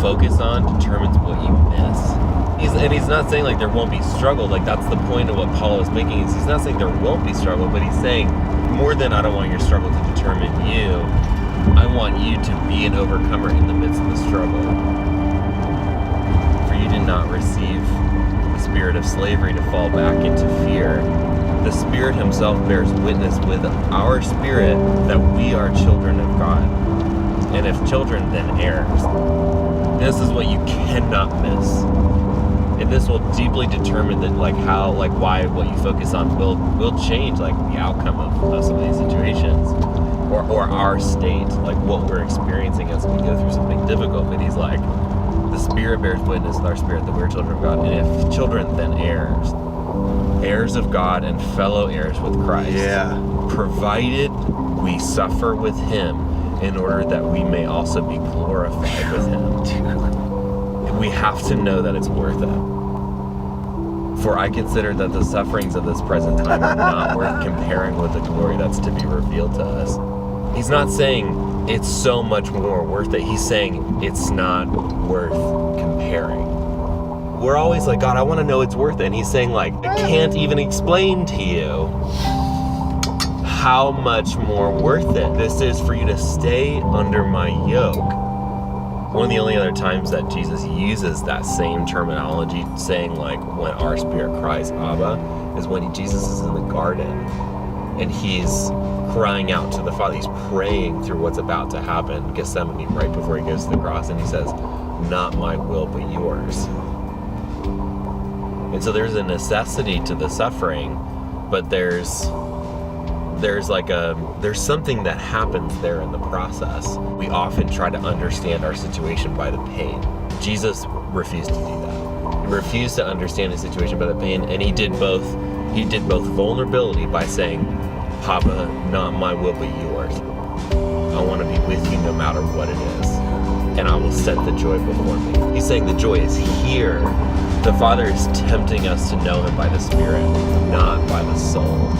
focus on determines what you miss. He's not saying like there won't be struggle. Like that's the point of what Paul is making. He's not saying there won't be struggle, but he's saying more than I don't want your struggle to determine you. I want you to be an overcomer in the midst of the struggle. For you did not receive the spirit of slavery to fall back into fear. The Spirit Himself bears witness with our spirit that we are children of God. And if children, then heirs. This is what you cannot miss. And this will deeply determine that, why what you focus on will change, like the outcome of some of these situations, or our state, like what we're experiencing as we go through something difficult. But he's like, the Spirit bears witness with our spirit that we're children of God, and if children, then heirs, heirs of God and fellow heirs with Christ. Yeah. Provided we suffer with Him, in order that we may also be glorified with Him. We have to know that it's worth it. For I consider that the sufferings of this present time are not worth comparing with the glory that's to be revealed to us. He's not saying it's so much more worth it. He's saying it's not worth comparing. We're always like, God, I want to know it's worth it. And He's saying, like, I can't even explain to you how much more worth it this is for you to stay under my yoke. One of the only other times that Jesus uses that same terminology, saying like when our spirit cries Abba, is when Jesus is in the garden and He's crying out to the Father. He's praying through what's about to happen in Gethsemane right before He goes to the cross, and He says, not my will but yours. And so there's a necessity to the suffering, but there's something that happens there in the process. We often try to understand our situation by the pain. Jesus refused to do that. He refused to understand his situation by the pain, and he did both vulnerability by saying, Papa, not my will but yours. I want to be with you no matter what it is, and I will set the joy before me. He's saying the joy is here. The Father is tempting us to know Him by the Spirit, not by the soul.